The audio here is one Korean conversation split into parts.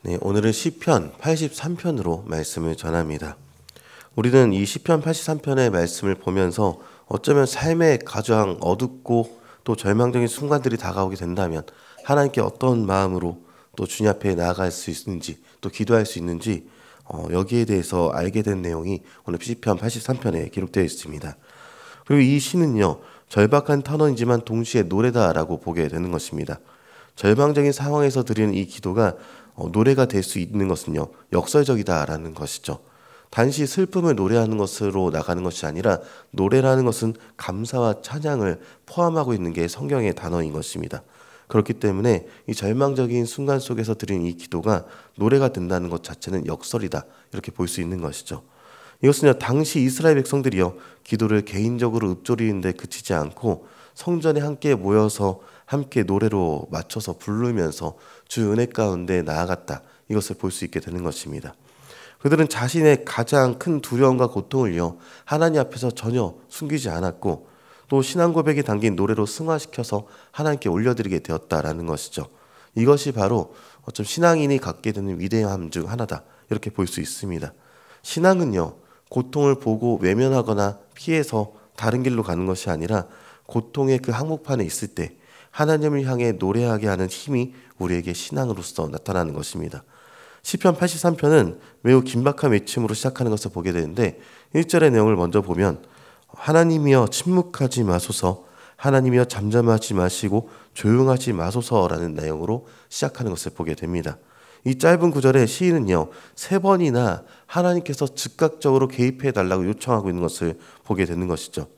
네, 오늘은 시편 83편으로 말씀을 전합니다. 우리는 이 시편 83편의 말씀을 보면서 어쩌면 삶의 가장 어둡고 또 절망적인 순간들이 다가오게 된다면 하나님께 어떤 마음으로 또 주님 앞에 나아갈 수 있는지 또 기도할 수 있는지 여기에 대해서 알게 된 내용이 오늘 시편 83편에 기록되어 있습니다. 그리고 이 시는요, 절박한 탄원이지만 동시에 노래다라고 보게 되는 것입니다. 절망적인 상황에서 드리는 이 기도가 노래가 될 수 있는 것은요, 역설적이다라는 것이죠. 단지 슬픔을 노래하는 것으로 나가는 것이 아니라 노래라는 것은 감사와 찬양을 포함하고 있는 게 성경의 단어인 것입니다. 그렇기 때문에 이 절망적인 순간 속에서 드리는 이 기도가 노래가 된다는 것 자체는 역설이다, 이렇게 볼 수 있는 것이죠. 이것은요, 당시 이스라엘 백성들이요, 기도를 개인적으로 읊조리는 데 그치지 않고 성전에 함께 모여서 함께 노래로 맞춰서 부르면서 주 은혜 가운데 나아갔다, 이것을 볼 수 있게 되는 것입니다. 그들은 자신의 가장 큰 두려움과 고통을요, 하나님 앞에서 전혀 숨기지 않았고 또 신앙 고백이 담긴 노래로 승화시켜서 하나님께 올려드리게 되었다라는 것이죠. 이것이 바로 어쩜 신앙인이 갖게 되는 위대함 중 하나다, 이렇게 볼 수 있습니다. 신앙은요, 고통을 보고 외면하거나 피해서 다른 길로 가는 것이 아니라 고통의 그 항목판에 있을 때 하나님을 향해 노래하게 하는 힘이 우리에게 신앙으로서 나타나는 것입니다. 시편 83편은 매우 긴박한 외침으로 시작하는 것을 보게 되는데 1절의 내용을 먼저 보면 하나님이여 침묵하지 마소서, 하나님이여 잠잠하지 마시고 조용하지 마소서라는 내용으로 시작하는 것을 보게 됩니다. 이 짧은 구절에 시인은요, 3번이나 하나님께서 즉각적으로 개입해 달라고 요청하고 있는 것을 보게 되는 것이죠.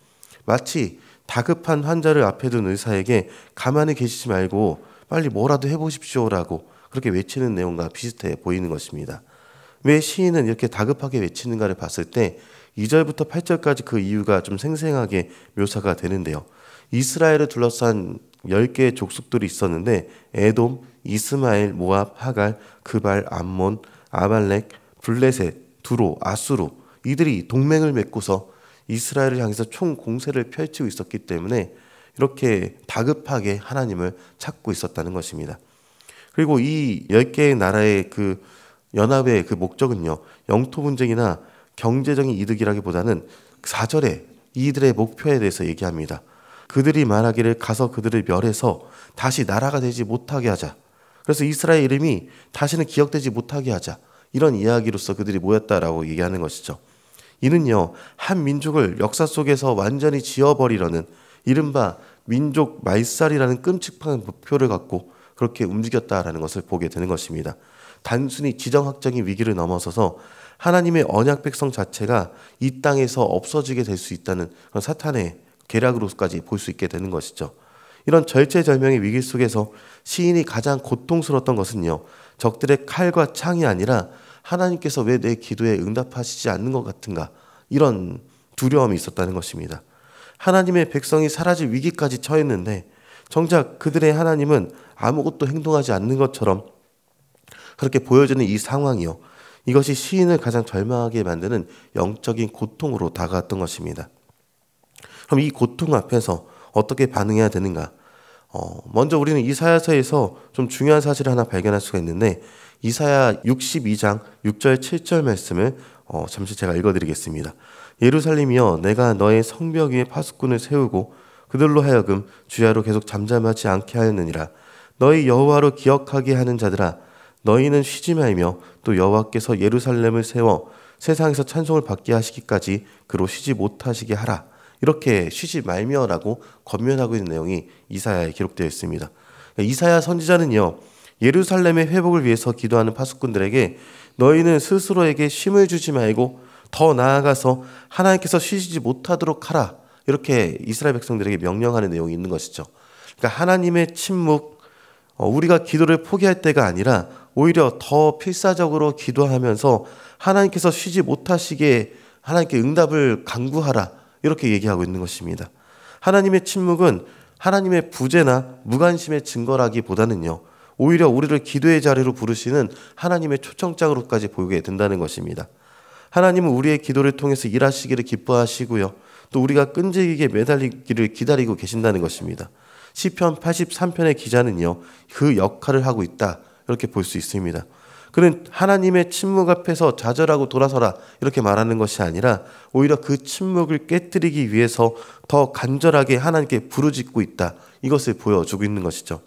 마치 다급한 환자를 앞에 둔 의사에게 가만히 계시지 말고 빨리 뭐라도 해보십시오라고 그렇게 외치는 내용과 비슷해 보이는 것입니다. 왜 시인은 이렇게 다급하게 외치는가를 봤을 때 2절부터 8절까지 그 이유가 좀 생생하게 묘사가 되는데요. 이스라엘을 둘러싼 10개의 족속들이 있었는데 에돔, 이스마엘, 모압, 하갈, 그발, 암몬, 아말렉, 블레셋, 두로, 아수르, 이들이 동맹을 맺고서 이스라엘을 향해서 총 공세를 펼치고 있었기 때문에 이렇게 다급하게 하나님을 찾고 있었다는 것입니다. 그리고 이 10개의 나라의 그 연합의 그 목적은요, 영토 분쟁이나 경제적인 이득이라기보다는 4절에 이들의 목표에 대해서 얘기합니다. 그들이 말하기를 가서 그들을 멸해서 다시 나라가 되지 못하게 하자. 그래서 이스라엘 이름이 다시는 기억되지 못하게 하자. 이런 이야기로서 그들이 모였다라고 얘기하는 것이죠. 이는요, 한 민족을 역사 속에서 완전히 지워버리려는 이른바 민족 말살이라는 끔찍한 목표를 갖고 그렇게 움직였다라는 것을 보게 되는 것입니다. 단순히 지정학적인 위기를 넘어서서 하나님의 언약 백성 자체가 이 땅에서 없어지게 될 수 있다는 그런 사탄의 계략으로까지 볼 수 있게 되는 것이죠. 이런 절체절명의 위기 속에서 시인이 가장 고통스러웠던 것은요, 적들의 칼과 창이 아니라 하나님께서 왜 내 기도에 응답하시지 않는 것 같은가, 이런 두려움이 있었다는 것입니다. 하나님의 백성이 사라질 위기까지 처했는데 정작 그들의 하나님은 아무것도 행동하지 않는 것처럼 그렇게 보여지는 이 상황이요, 이것이 시인을 가장 절망하게 만드는 영적인 고통으로 다가왔던 것입니다. 그럼 이 고통 앞에서 어떻게 반응해야 되는가? 먼저 우리는 이사야서에서 좀 중요한 사실을 하나 발견할 수가 있는데 이사야 62장 6절 7절 말씀을 잠시 제가 읽어드리겠습니다. 예루살렘이여, 내가 너의 성벽 위에 파수꾼을 세우고 그들로 하여금 주야로 계속 잠잠하지 않게 하였느니라. 너희 여호와로 기억하게 하는 자들아, 너희는 쉬지 말며 또 여호와께서 예루살렘을 세워 세상에서 찬송을 받게 하시기까지 그로 쉬지 못하시게 하라. 이렇게 쉬지 말며라고 권면하고 있는 내용이 이사야에 기록되어 있습니다. 이사야 선지자는요, 예루살렘의 회복을 위해서 기도하는 파수꾼들에게 너희는 스스로에게 쉼을 주지 말고 더 나아가서 하나님께서 쉬지 못하도록 하라, 이렇게 이스라엘 백성들에게 명령하는 내용이 있는 것이죠. 그러니까 하나님의 침묵, 우리가 기도를 포기할 때가 아니라 오히려 더 필사적으로 기도하면서 하나님께서 쉬지 못하시게 하나님께 응답을 간구하라, 이렇게 얘기하고 있는 것입니다. 하나님의 침묵은 하나님의 부재나 무관심의 증거라기보다는요, 오히려 우리를 기도의 자리로 부르시는 하나님의 초청장으로까지 보이게 된다는 것입니다. 하나님은 우리의 기도를 통해서 일하시기를 기뻐하시고요, 또 우리가 끈질기게 매달리기를 기다리고 계신다는 것입니다. 시편 83편의 기자는요, 그 역할을 하고 있다, 이렇게 볼 수 있습니다. 그는 하나님의 침묵 앞에서 좌절하고 돌아서라 이렇게 말하는 것이 아니라 오히려 그 침묵을 깨뜨리기 위해서 더 간절하게 하나님께 부르짖고 있다. 이것을 보여주고 있는 것이죠.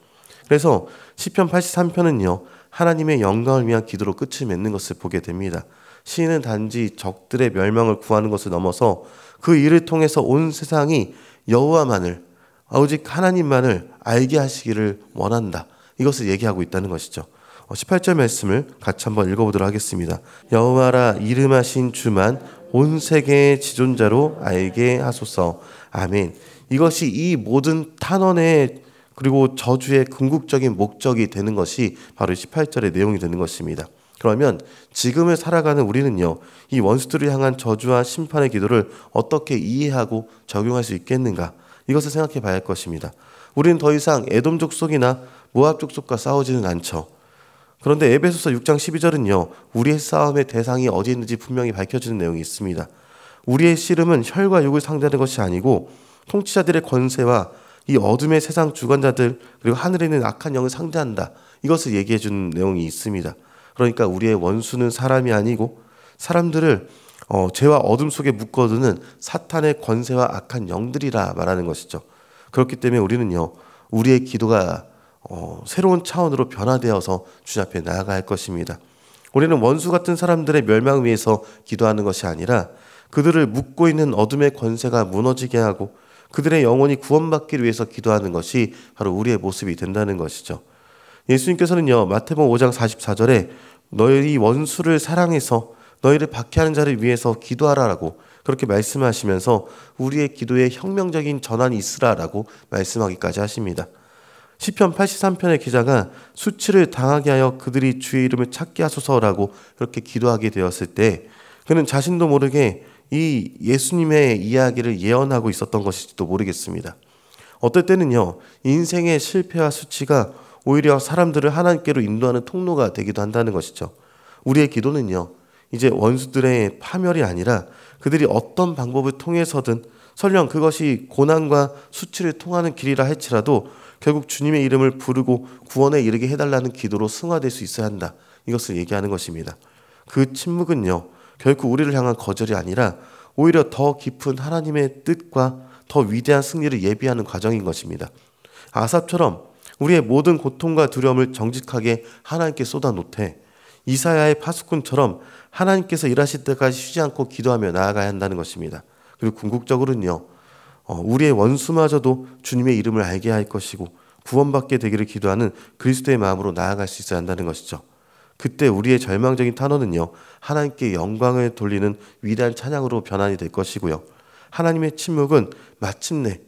그래서 시편 83편은요. 하나님의 영광을 위한 기도로 끝을 맺는 것을 보게 됩니다. 시인은 단지 적들의 멸망을 구하는 것을 넘어서 그 일을 통해서 온 세상이 여호와만을, 오직 하나님만을 알게 하시기를 원한다. 이것을 얘기하고 있다는 것이죠. 18절 말씀을 같이 한번 읽어보도록 하겠습니다. 여호와라 이름하신 주만 온 세계의 지존자로 알게 하소서. 아멘. 이것이 이 모든 탄원의 그리고 저주의 궁극적인 목적이 되는 것이 바로 18절의 내용이 되는 것입니다. 그러면 지금을 살아가는 우리는요, 이 원수들을 향한 저주와 심판의 기도를 어떻게 이해하고 적용할 수 있겠는가? 이것을 생각해 봐야 할 것입니다. 우리는 더 이상 에돔 족속이나 모압 족속과 싸우지는 않죠. 그런데 에베소서 6장 12절은요. 우리의 싸움의 대상이 어디 있는지 분명히 밝혀주는 내용이 있습니다. 우리의 씨름은 혈과 육을 상대하는 것이 아니고 통치자들의 권세와 이 어둠의 세상 주관자들 그리고 하늘에 있는 악한 영을 상대한다. 이것을 얘기해 주는 내용이 있습니다. 그러니까 우리의 원수는 사람이 아니고 사람들을 죄와 어둠 속에 묶어두는 사탄의 권세와 악한 영들이라 말하는 것이죠. 그렇기 때문에 우리는요. 우리의 기도가 새로운 차원으로 변화되어서 주님 앞에 나아가야 할 것입니다. 우리는 원수 같은 사람들의 멸망을 위해서 기도하는 것이 아니라 그들을 묶고 있는 어둠의 권세가 무너지게 하고 그들의 영혼이 구원받기를 위해서 기도하는 것이 바로 우리의 모습이 된다는 것이죠. 예수님께서는요. 마태복음 5장 44절에 너희 원수를 사랑해서 너희를 박해하는 자를 위해서 기도하라라고 그렇게 말씀하시면서 우리의 기도에 혁명적인 전환이 있으라라고 말씀하기까지 하십니다. 시편 83편의 기자가 수치를 당하게 하여 그들이 주의 이름을 찾게 하소서라고 그렇게 기도하게 되었을 때 그는 자신도 모르게 이 예수님의 이야기를 예언하고 있었던 것일지도 모르겠습니다. 어떨 때는요. 인생의 실패와 수치가 오히려 사람들을 하나님께로 인도하는 통로가 되기도 한다는 것이죠. 우리의 기도는요. 이제 원수들의 파멸이 아니라 그들이 어떤 방법을 통해서든 설령 그것이 고난과 수치를 통하는 길이라 할지라도 결국 주님의 이름을 부르고 구원에 이르게 해달라는 기도로 승화될 수 있어야 한다. 이것을 얘기하는 것입니다. 그 침묵은요. 결코 우리를 향한 거절이 아니라 오히려 더 깊은 하나님의 뜻과 더 위대한 승리를 예비하는 과정인 것입니다. 아삽처럼 우리의 모든 고통과 두려움을 정직하게 하나님께 쏟아놓되 이사야의 파수꾼처럼 하나님께서 일하실 때까지 쉬지 않고 기도하며 나아가야 한다는 것입니다. 그리고 궁극적으로는요. 우리의 원수마저도 주님의 이름을 알게 할 것이고 구원받게 되기를 기도하는 그리스도의 마음으로 나아갈 수 있어야 한다는 것이죠. 그때 우리의 절망적인 탄원은요. 하나님께 영광을 돌리는 위대한 찬양으로 변환이 될 것이고요. 하나님의 침묵은 마침내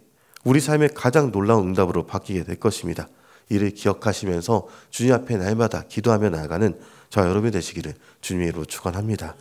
우리 삶의 가장 놀라운 응답으로 바뀌게 될 것입니다. 이를 기억하시면서 주님 앞에 날마다 기도하며 나아가는 저와 여러분이 되시기를 주님의 이름으로 축원합니다.